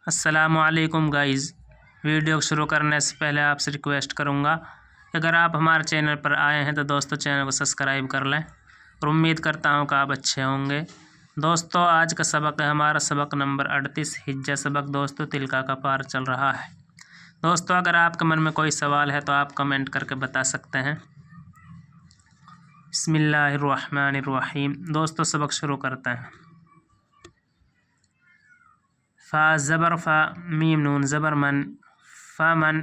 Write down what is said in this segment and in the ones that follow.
السلام علیکم guys, video شروع کرنے سے پہلے آپ سے ریکویسٹ کروں گا کہ اگر آپ ہمارے چینل پر آئے ہیں تو دوستو چینل کو سبسکرائب کر لیں اور امید کرتا ہوں کہ آپ اچھے ہوں گے۔ دوستو آج کا سبق ہے ہمارا سبق نمبر 38 ہجہ سبق دوستو تلکا کا پار چل رہا ہے۔ دوستو اگر آپ کے من میں کوئی سوال ہے تو آپ کمنٹ کر کے بتا سکتے ہیں۔ بسم اللہ الرحمن الرحیم۔ دوستو سبق شروع کرتے ہیں۔ فا زبر فا، میم نون زبر من، فمن۔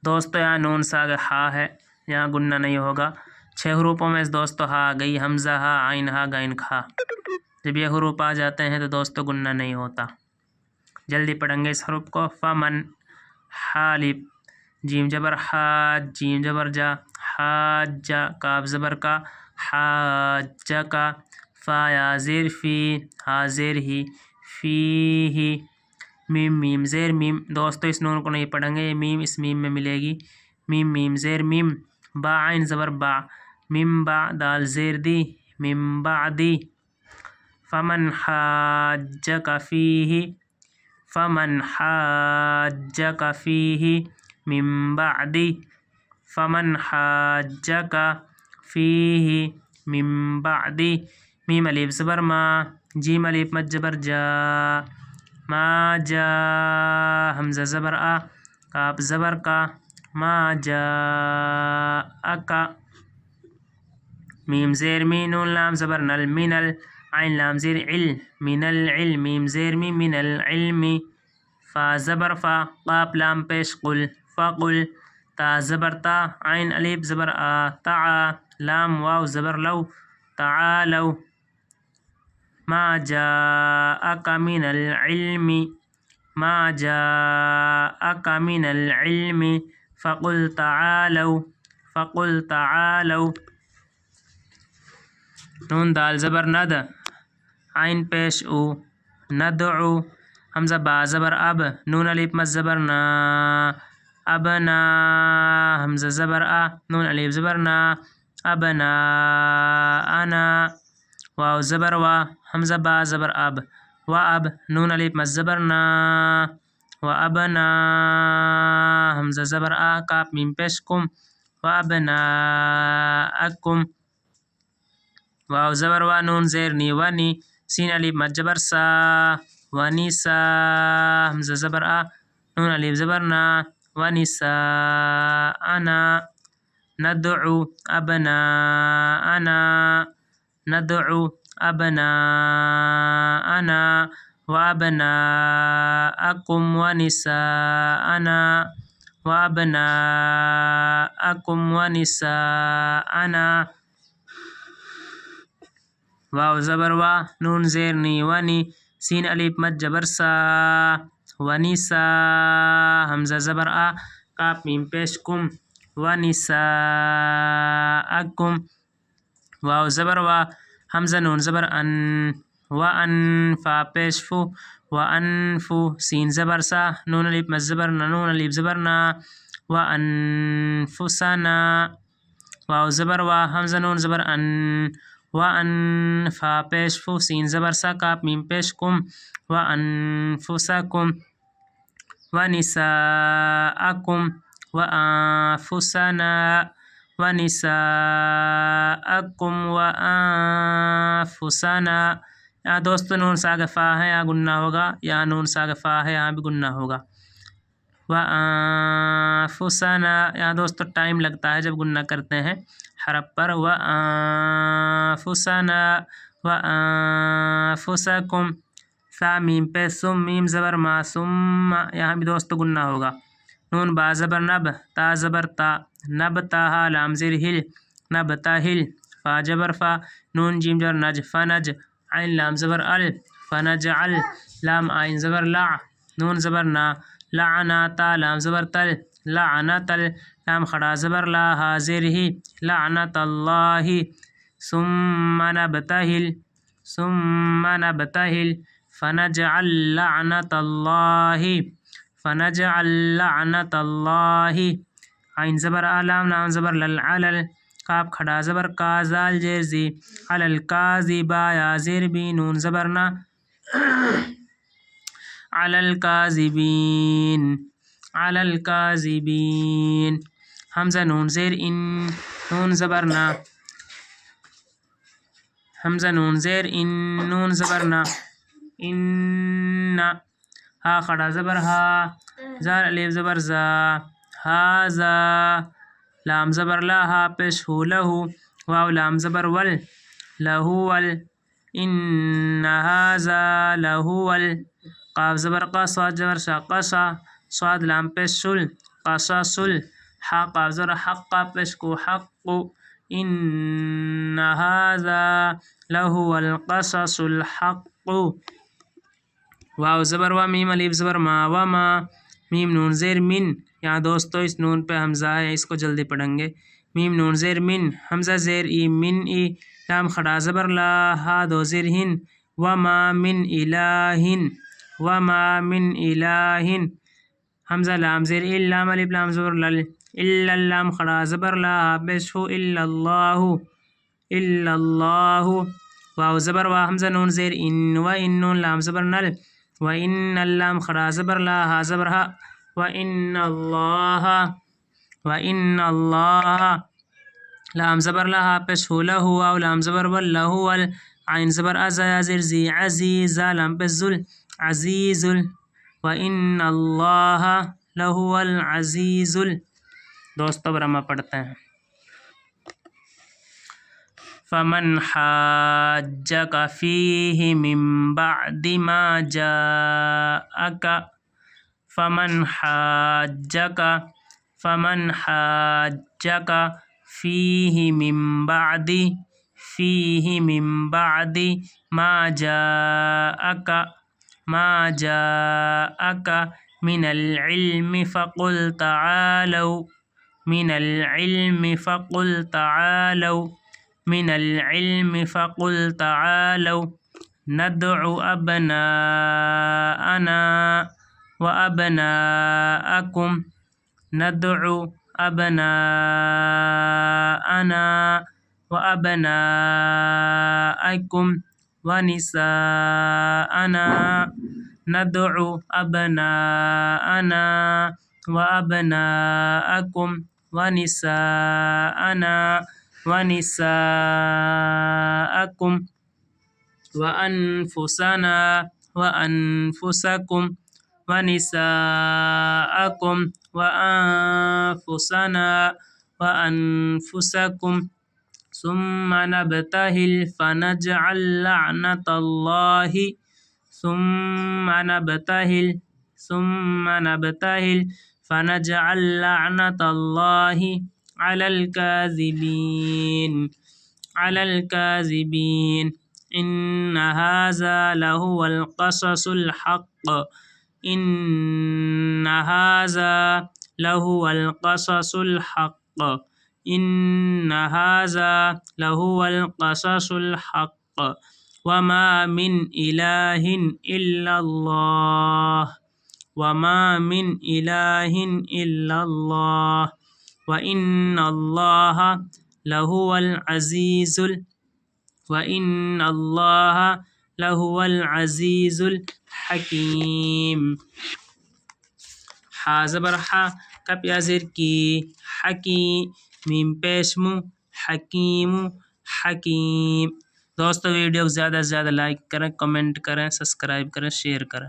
دوستو یہاں نون ساگ ہا ہے، یہاں گنہ نہیں ہوگا۔ 6 حروفوں میں دوستو ہا گئی، حمزہ ہا، عین ہا، غین کھا۔ جب یہ حروف آ جاتے ہیں تو دوستو گنہ نہیں ہوتا۔ جلدی پڑھیں گے اس حروف کو۔ فمن، حالب، جیم جبر ہا، جیم جبر جا، حاجہ، کاف زبر کا، حاجہ کا، فا یا زیر فی، ہا زیر ہی، فی ہی، میم میم زیر میم۔ دوستو اس نون کو نہیں پڑھیں گے، یہ میم اس میم میں ملے گی، میم میم زیر میم، با عین زبر با، میم با، دال زیر دی، میم بعدی۔ فمن حاجک فیہ، فمن حاجک فیہ من بعدی، فمن حاجک فیہ من بعدی۔ میم الف زبر ما، جیم الف مد زبر جا، ما جا، حمزہ زبر آ، کاف زبر کا، ما جا اکا، میم زیر می، نون لام زبر نل، منل، عین لام زیر عل، من العلم، میم زیر می، من العلم، فا زبر فا، قاف لام پیش قل، فقل، تا زبر تا، عین الف زبر آ، تعا، لام واو زبر لو، تعالو، ما جاءک من العلم، ما جاءک من العلم، فقل تعالوا، فقل تعالوا، نون دال زبر ند، عین پیش او، ندعو، حمزہ با زبر اب، نون الف مد زبر نا، ابنا، حمزہ زبر آ، نون الف زبر نا، ابنا انا، واو زبر وا، حمزہ با زبر اب، و اب، نون الف مد زبر نا، و ابنا، حمزہ زبر آ، کاف میم پیش کم، و ابنا اکم، واو زبر وا، نون زیر نی، ونی، سین الف مد زبر سا، ونسا، حمزہ زبر آ، نون الف زبر نا، ونساءنا، ندعو أبناءنا، ندعو أبناءنا، وأبناءكم ونساءنا، وأبناءكم ونساءنا، واو زبر وا، نون زیر نی، ونی، سین الف مد زبر سا، ونسا، حمزہ زبر آ، کاف میم پیش کم، ونساءکم، واو زبر وا، حمزہ نون زبر ان، وان، فا پیش فو، وانفو، سین زبر سا، نون الف مد زبر نا، نون الف زبر نا، وانفسنا، واو زبر وا، حمزہ نون زبر ان، وان، فا پیش فو، سین زبر سا، کاف میم پیش کم، وانفسکم، ونساءکم، وانفسنا، ونساءکم، وانفسنا۔ یہاں دوستو نون ساگ فا ہے، یہاں گنہ ہوگا، یہاں نون ساگ فا ہے، یہاں بھی گنہ ہوگا۔ وانفسنا، یہاں دوستو ٹائم لگتا ہے جب گنہ کرتے ہیں حرف پر۔ وانفسنا، وانفسکم، سا میم پہ سم، میم زبر ما، ثم، یہاں بھی دوستو گنہ ہوگا۔ نون با زبر نب، تا زبر تا، نب تاہا، لام زیر ہل، نب تاہل، فا جبر فا، نون جیم جبر نج، فنج، عین لام زبر ال، فنجعل، لام عین زبر لع، نون زبر نا، لعنا، تا لام زبر تل، لعنتل، لام کھڑا زبر لا، ہا زیر ہی، لعنت اللہ، ثم نبتہل، ثم نبتہل، فنجعل لعنت اللہ، فنجعل لعنت اللہ، عین زبر آ، لام لام زبر لل، علل، کاف کھڑا زبر کا، زال زیر زی، علل کاذبا، یا زیر بی، نون زبر نا، علی الکاذبین، علی الکاذبین. حمزہ نون زیر ان، نون زبر نا، حمزہ نون زیر ان، نون زبر نا، ان. ہا خڑا زبر ہا، زار الف زبر زا، ہاذا. لام زبر لا، ہا پیش ہو لہو، واو لام زبر ول، لہو ول. ان هذا لهو قاف زبر قا، صاد زبر شا، قشا. صاد لام پیش شل، قششل. حا قاف زبر حق، قاف پیش کو، حق. ان هذا لهو القصص الحق. واو زبر وا، میم الف زبر ما، وما. میم نون زیر من. یہاں دوستو اس نون پہ حمزہ ہے، اس کو جلدی پڑھیں گے. میم نون زیر من، حمزہ زیر ای، من ای. لام خڑا زبر لا، ہا دو زیر ہن، وما من الہ، وما من الہ. حمزہ لام زیر ال، لام الف لام زبر لل، الا. لام خڑا زبر لا، ہا پیش ہو، الا اللہ، الا اللہ. واو زبر وا، حمزہ نون زیر ان، و ان نون لام زبر نل، و ان. اللام خڑا زبر لا، ہا زبر ہا، و ان اللہ، و ان اللہ. لام زبر لا، ہا پیش ہو لہو، واو لام زبر ول، لہو ول. عین زبر ازا، یا زیر زی، عزیز. زا لام پیش زل، عزیز. و ان اللہ لہو العزیز. دوستو برما پڑھتے ہیں. فمن حاجک فیہ من بعد ما جاءک، فمن حاجک، فمن حاجک فیہ من بعد، فیہ من بعد ما جاءک، ما جاءک من العلم فقل تعالوا، من العلم فقل تعالوا، من العلم فقل تعالوا ندع أبناءنا وأبناءكم، ندع أبناءنا وأبناءكم ونساءنا، ندع أبناءنا وأبناءكم ونساءنا ونساءكم وأنفسنا وأنفسكم ونساءكم وأنفسنا وأنفسكم ثم نبتهل فنجعل لعنة الله، ثم نبتهل، ثم نبتهل فنجعل لعنة الله على الكاذبين، على الكاذبين. إن هذا لهو القصص الحق، إن هذا لهو القصص الحق، إن هذا لهو القصص الحق. وما من إله إلا الله، وما من إله إلا الله، وإن الله لهو العزيز، وإن الله لهو العزيز الحكيم. حا زبر حا، کپ یا زیر کی، حکی. میم پیش مو، حکیم، حکیم. دوستو ویڈیو کو زیادہ سے زیادہ لائک کریں، کمنٹ کریں، سبسکرائب کریں، شیئر کریں.